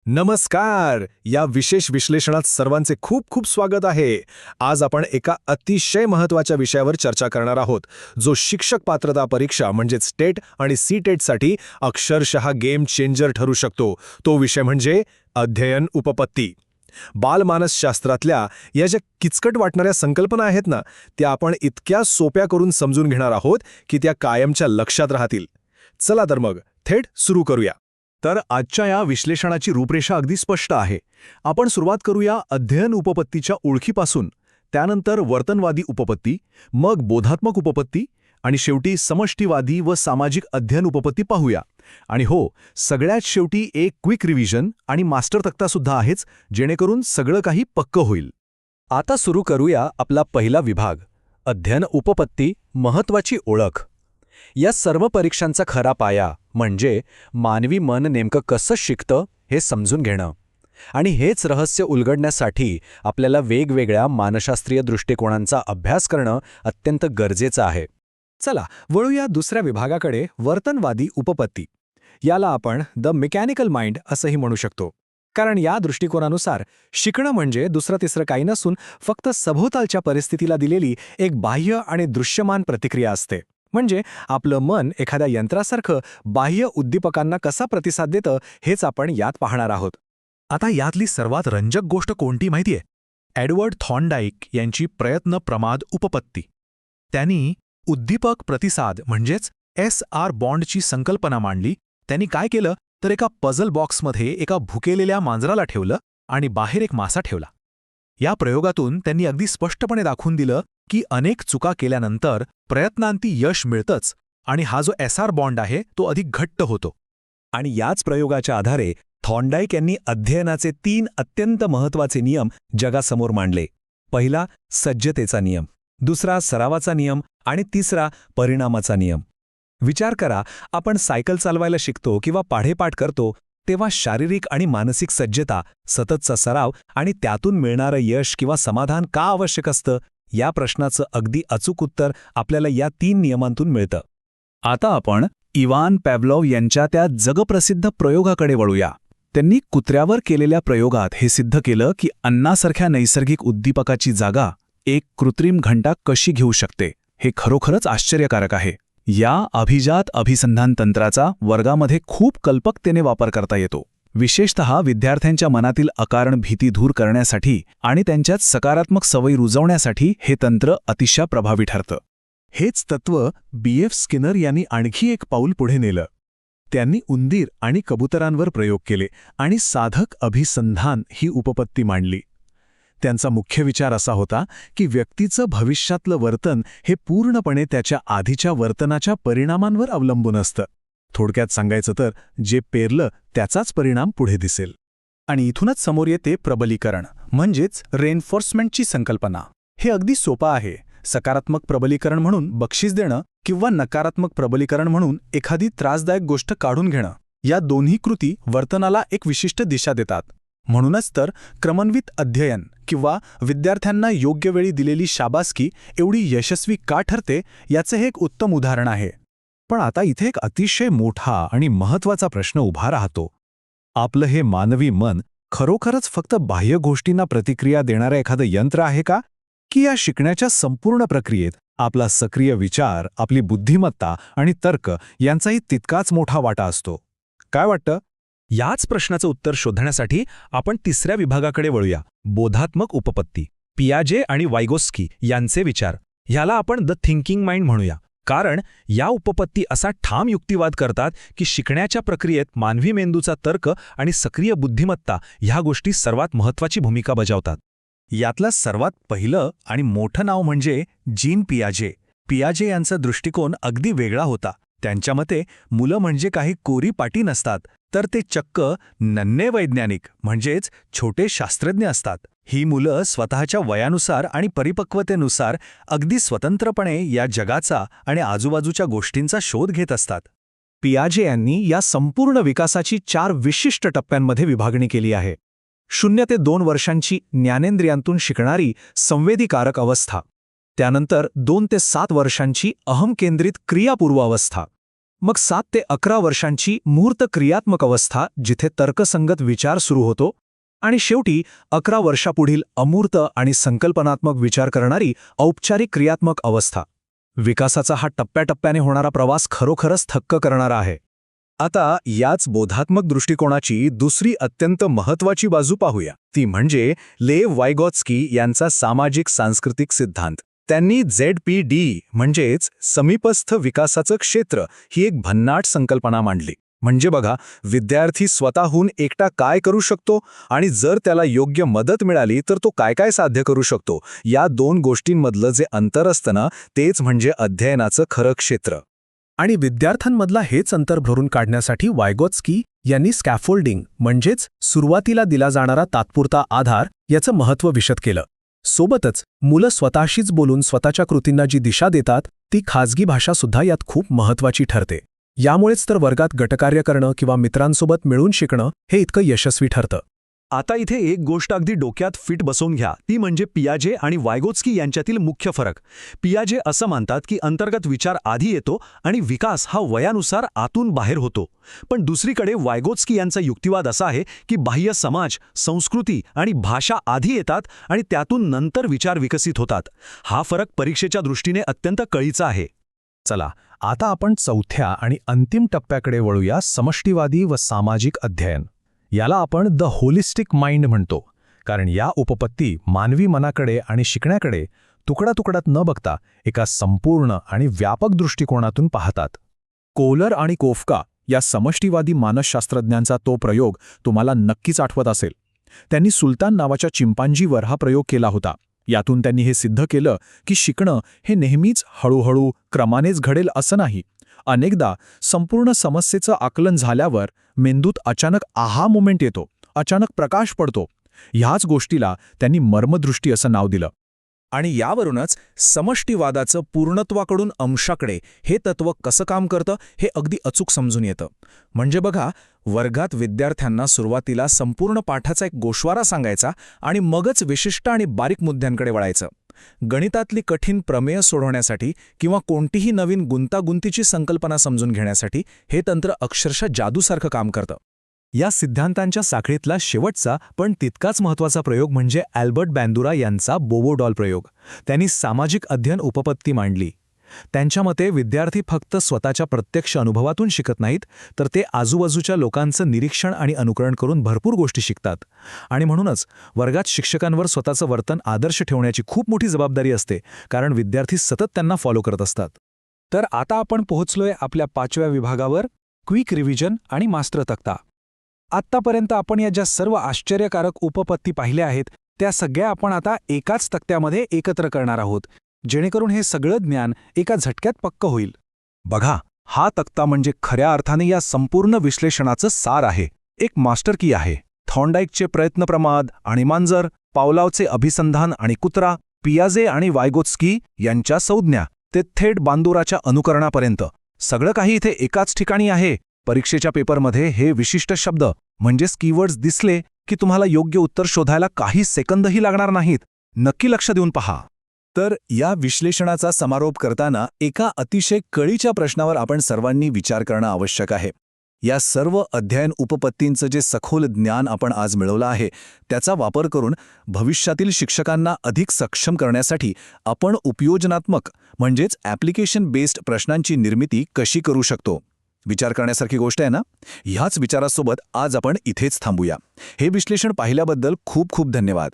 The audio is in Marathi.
नमस्कार. या विशेष विश्लेषणात सर्वांचे खूप खूप स्वागत आहे. आज आपण एका अतिशय महत्त्वाच्या विषयावर चर्चा करणार आहोत, जो शिक्षक पात्रता परीक्षा म्हणजेच टेट आणि सी-टेटसाठी अक्षरशः गेम चेंजर ठरू शकतो. तो विषय म्हणजे अध्ययन उपपत्ती. बालमानसशास्त्रातल्या या ज्या किचकट वाटणाऱ्या संकल्पना आहेत ना, त्या आपण इतक्या सोप्या करून समजून घेणार आहोत की त्या कायमच्या लक्षात राहतील. चला तर मग थेट सुरू करूया. तर आजच्या या विश्लेषणाची रूपरेषा अगदी स्पष्ट आहे. आपण सुरुवात करूया अध्ययन उपपत्तीच्या ओळखीपासून, त्यानंतर वर्तनवादी उपपत्ती, मग बोधात्मक उपपत्ती आणि शेवटी समष्टीवादी व सामाजिक अध्ययन उपपत्ती पाहूया. आणि हो, सगळ्यात शेवटी एक क्विक रिव्हिजन आणि मास्टर तक्तासुद्धा आहेच, जेणेकरून सगळं काही पक्कं होईल. आता सुरू करूया आपला पहिला विभाग, अध्ययन उपपत्ती, महत्त्वाची ओळख. या सर्व परीक्षांचा खरा पाया म्हणजे मानवी मन नेमकं कसं शिकतं हे समजून घेणं. आणि हेच रहस्य उलगडण्यासाठी आपल्याला वेगवेगळ्या मानसशास्त्रीय दृष्टिकोनांचा अभ्यास करणं अत्यंत गरजेचं आहे. चला वळूया दुसऱ्या विभागाकडे, वर्तनवादी उपपत्ती. याला आपण द मेकॅनिकल माइंड असंही म्हणू शकतो. कारण या दृष्टिकोनानुसार शिकणं म्हणजे दुसरं तिसरं काही नसून फक्त सभोवतालच्या परिस्थितीला दिलेली एक बाह्य आणि दृश्यमान प्रतिक्रिया असते. म्हणजे आपलं मन एखाद्या यंत्रासारखं बाह्य उद्दीपकांना कसा प्रतिसाद देतं हेच आपण यात पाहणार आहोत. आता यातली सर्वात रंजक गोष्ट कोणती माहितीये? एडवर्ड थॉर्नडाईक यांची प्रयत्न प्रमाद उपपत्ती. त्यांनी उद्दीपक प्रतिसाद म्हणजेच SR बॉन्डची संकल्पना मांडली. त्यांनी काय केलं तर एका पझल बॉक्समध्ये एका भुकेलेल्या मांजराला ठेवलं आणि बाहेर एक मासा ठेवला. या प्रयोगातून त्यांनी अगदी स्पष्टपणे दाखवून दिलं की अनेक चुका केल्यानंतर प्रयत्नांती यश मिळतंच आणि हा जो SR बॉन्ड आहे तो अधिक घट्ट होतो. आणि याच प्रयोगाच्या आधारे थॉर्नडाईक यांनी अध्ययनाचे 3 अत्यंत महत्त्वाचे नियम जगासमोर मांडले. पहिला सज्जतेचा नियम, दुसरा सरावाचा नियम आणि तिसरा परिणामाचा नियम. विचार करा, आपण सायकल चालवायला शिकतो किंवा पाढेपाठ करतो तेव्हा शारीरिक आणि मानसिक सज्जता, सततचा सराव आणि त्यातून मिळणारं यश किंवा समाधान का आवश्यक असतं, या प्रश्नाचं अगदी अचूक उत्तर आपल्याला या 3 नियमांतून मिळतं. आता आपण इवान पॅव्लोव यांच्या त्या जगप्रसिद्ध प्रयोगाकडे वळूया. त्यांनी कुत्र्यावर केलेल्या प्रयोगात हे सिद्ध केलं की अन्नासारख्या नैसर्गिक उद्दीपकाची जागा एक कृत्रिम घंटा कशी घेऊ शकते. हे खरोखरच आश्चर्यकारक आहे. या अभिजात अभिसंधान तंत्राचा वर्गामध्ये खूप कल्पकतेने वापर करता येतो, विशेषतः विद्यार्थ्यांच्या मनातील अकारण भीती दूर करण्यासाठी आणि त्यांच्यात सकारात्मक सवयी रुजवण्यासाठी हे तंत्र अतिशय प्रभावी ठरतं. हेच तत्त्व BF स्किनर यांनी आणखी एक पाऊल पुढे नेलं. त्यांनी उंदीर आणि कबुतरांवर प्रयोग केले आणि साधक अभिसंधान ही उपपत्ती मांडली. त्यांचा मुख्य विचार असा होता की व्यक्तीचं भविष्यातलं वर्तन हे पूर्णपणे त्याच्या आधीच्या वर्तनाच्या परिणामांवर अवलंबून असतं. थोडक्यात सांगायचं तर जे पेरलं त्याचाच परिणाम पुढे दिसेल. आणि इथूनच समोर येते प्रबलीकरण म्हणजेच रेन्फोर्समेंटची संकल्पना. हे अगदी सोपं आहे. सकारात्मक प्रबलीकरण म्हणून बक्षीस देणं किंवा नकारात्मक प्रबलीकरण म्हणून एखादी त्रासदायक गोष्ट काढून घेणं, या दोन्ही कृती वर्तनाला एक विशिष्ट दिशा देतात. म्हणूनच तर क्रमन्वित अध्ययन किंवा विद्यार्थ्यांना योग्य वेळी दिलेली शाबासकी एवढी यशस्वी का ठरते याचे हे एक उत्तम उदाहरण आहे. पण आता इथे एक अतिशय मोठा आणि महत्त्वाचा प्रश्न उभा राहतो. आपलं हे मानवी मन खरोखरच फक्त बाह्य गोष्टींना प्रतिक्रिया देणारं एखादं यंत्र आहे का? की या शिकण्याच्या संपूर्ण प्रक्रियेत आपला सक्रिय विचार, आपली बुद्धिमत्ता आणि तर्क यांचाही तितकाच मोठा वाटा असतो? काय वाटतं? याच प्रश्नाचं उत्तर शोधण्यासाठी आपण तिसऱ्या विभागाकडे वळूया, बोधात्मक उपपत्ती. पियाजे आणि वाइगोस्की यांचे विचार. ह्याला आपण द थिंकिंग माइंड म्हणूया. कारण या उपपत्ती असा ठाम युक्तिवाद करतात की शिकण्याच्या प्रक्रियेत मानवी मेंदूचा तर्क आणि सक्रिय बुद्धिमत्ता ह्या गोष्टी सर्वात महत्त्वाची भूमिका बजावतात. यातलं सर्वात पहिलं आणि मोठं नाव म्हणजे जीन पियाजे. पियाजे यांचा दृष्टिकोन अगदी वेगळा होता. त्यांच्या मते मुलं म्हणजे काही कोरी पाटी नसतात, तर ते चक्क नन्हे वैज्ञानिक म्हणजेच छोटे शास्त्रज्ञ असतात. ही मुलं स्वतःच्या वयानुसार आणि परिपक्वतेनुसार अगदी स्वतंत्रपणे या जगाचा आणि आजूबाजूच्या गोष्टींचा शोध घेत असतात. पियाजे यांनी या संपूर्ण विकासाची 4 विशिष्ट टप्प्यांमध्ये विभागणी केली आहे. 0 ते 2 वर्षांची ज्ञानेंद्रियांतून शिकणारी संवेदीकारक अवस्था, त्यानंतर 2 ते 7 वर्षांची अहंकेंद्रित क्रियापूर्व अवस्था, मग 7 ते 11 वर्षांची मूर्त क्रियात्मक अवस्था, जिथे तर्कसंगत विचार सुरू होतो, आणि शेवटी 11 वर्षापुढील अमूर्त आणि संकल्पनात्मक विचार करणारी औपचारिक क्रियात्मक अवस्था. विकासाचा हा टप्प्याटप्प्याने होणारा प्रवास खरोखरच थक्क करणारा आहे. आता याच बोधात्मक दृष्टिकोनाची दुसरी अत्यंत महत्त्वाची बाजू पाहूया. ती म्हणजे लेव वायगॉत्स्की यांचा सामाजिक सांस्कृतिक सिद्धांत. त्यांनी ZPD म्हणजेच समीपस्थ विकासाचं क्षेत्र ही एक भन्नाट संकल्पना मांडली. म्हणजे बघा, विद्यार्थी स्वतःहून एकटा काय करू शकतो आणि जर त्याला योग्य मदत मिळाली तर तो काय काय साध्य करू शकतो, या दोन गोष्टींमधलं जे अंतर असतं ना, तेच म्हणजे अध्ययनाचं खरं क्षेत्र. आणि विद्यार्थ्यांमधला हेच अंतर भरून काढण्यासाठी वायगॉत्स्की यांनी स्कॅफोल्डिंग म्हणजेच सुरुवातीला दिला जाणारा तात्पुरता आधार याचं महत्त्व विशद केलं. सोबतच मुलं स्वतःशीच बोलून स्वतःच्या कृतींना जी दिशा देतात ती खाजगी भाषासुद्धा यात खूप महत्त्वाची ठरते. यामुळेच तर वर्गात गटकार्य करणं किंवा मित्रांसोबत मिळून शिकणं हे इतकं यशस्वी ठरतं. आता इथे एक गोष्ट अगदी डोक्यात फिट बसवून घ्या, ती म्हणजे पियाजे आणि वायगॉत्स्की यांच्यातील मुख्य फरक. पियाजे असं मानतात की अंतर्गत विचार आधी येतो आणि विकास हा वयानुसार आतून बाहेर होतो. पण दुसरीकडे वायगॉत्स्की यांचा युक्तिवाद असा आहे की बाह्य समाज, संस्कृती आणि भाषा आधी येतात आणि त्यातून नंतर विचार विकसित होतात. हा फरक परीक्षेच्या दृष्टीने अत्यंत कळीचा आहे. चला, आता आपण चौथ्या आणि अंतिम टप्प्याकडे वळूया, समष्टीवादी व सामाजिक अध्ययन. याला आपण द होलिस्टिक माइंड म्हणतो, कारण या उपपत्ती मानवी मनाकडे आणि शिकण्याकडे तुकडातुकड्यात न बघता एका संपूर्ण आणि व्यापक दृष्टिकोनातून पाहतात. कोलर आणि कोफ्का या समष्टीवादी मानसशास्त्रज्ञांचा तो प्रयोग तुम्हाला नक्कीच आठवत असेल. त्यांनी सुलतान नावाच्या चिंपांजीवर हा प्रयोग केला होता. यातून त्यांनी हे सिद्ध केलं की शिकणं हे नेहमीच हळूहळू क्रमानेच घडेल असं नाही. अनेकदा संपूर्ण समस्येचं आकलन झाल्यावर मेंदूत अचानक आहा मोमेंट येतो, अचानक प्रकाश पडतो. ह्याच गोष्टीला त्यांनी मर्मदृष्टी असं नाव दिलं. आणि यावरूनच समष्टीवादाचं पूर्णत्वाकडून अंशाकडे हे तत्त्व कसं काम करतं हे अगदी अचूक समजून येतं. म्हणजे बघा, वर्गात विद्यार्थ्यांना सुरुवातीला संपूर्ण पाठाचा एक गोषवारा सांगायचा आणि मगच विशिष्ट आणि बारीक मुद्द्यांकडे वळायचं. गणितातली कठीण प्रमेय सोडवण्यासाठी किंवा कोणतीही नवीन गुंतागुंतीची संकल्पना समजून घेण्यासाठी हे तंत्र अक्षरशः जादूसारखं काम करतं. या सिद्धांतांच्या साखळीतला शेवटचा पण तितकाच महत्त्वाचा प्रयोग म्हणजे अल्बर्ट बँदुरा यांचा बोबो डॉल प्रयोग. त्यांनी सामाजिक अध्ययन उपपत्ती मांडली. त्यांच्या मते विद्यार्थी फक्त स्वतःच्या प्रत्यक्ष अनुभवातून शिकत नाहीत, तर ते आजूबाजूच्या लोकांचं निरीक्षण आणि अनुकरण करून भरपूर गोष्टी शिकतात. आणि म्हणूनच वर्गात शिक्षकांवर स्वतःचं वर्तन आदर्श ठेवण्याची खूप मोठी जबाबदारी असते, कारण विद्यार्थी सतत त्यांना फॉलो करत असतात. तर आता आपण पोहोचलोय आपल्या 5व्या विभागावर, क्विक रिव्हिजन आणि मास्टर तक्ता. आत्तापर्यंत आपण या ज्या सर्व आश्चर्यकारक उपपत्ती पाहिल्या आहेत, त्या सगळ्या आपण आता एकाच तक्त्यामध्ये एकत्र करणार आहोत, जेणेकरून हे सगळं ज्ञान एका झटक्यात पक्क होईल. बघा, हा तक्ता म्हणजे खऱ्या अर्थाने या संपूर्ण विश्लेषणाचं सार आहे. एक मास्टर की आहे. थॉर्नडाईकचे प्रयत्नप्रमाद आणि मांजर, पावलावचे अभिसंधान आणि कुत्रा, पियाजे आणि वायगॉत्स्की यांच्या संज्ञा ते थेट बांदुराच्या अनुकरणापर्यंत सगळं काही इथे एकाच ठिकाणी आहे. परीक्षेच्या पेपरमध्ये हे विशिष्ट शब्द म्हणजेच कीवर्ड्स दिसले की तुम्हाला योग्य उत्तर शोधायला काही सेकंदही लागणार नाहीत. नक्की लक्ष देऊन पहा. तर या विश्लेषणाचा समारोप करताना एका अतिशय कळीच्या प्रश्नावर आपण सर्वांनी विचार करणं आवश्यक आहे. या सर्व अध्ययन उपपत्तींचं जे सखोल ज्ञान आपण आज मिळवलं आहे, त्याचा वापर करून भविष्यातील शिक्षकांना अधिक सक्षम करण्यासाठी आपण उपयोजनात्मक म्हणजेच ॲप्लिकेशन बेस्ड प्रश्नांची निर्मिती कशी करू शकतो. विचार करण्यासारखी गोष्ट आहे ना? ह्याच विचारासोबत आज आपण इथेच थांबूया. हे विश्लेषण पाहिल्याबद्दल खूप खूप धन्यवाद.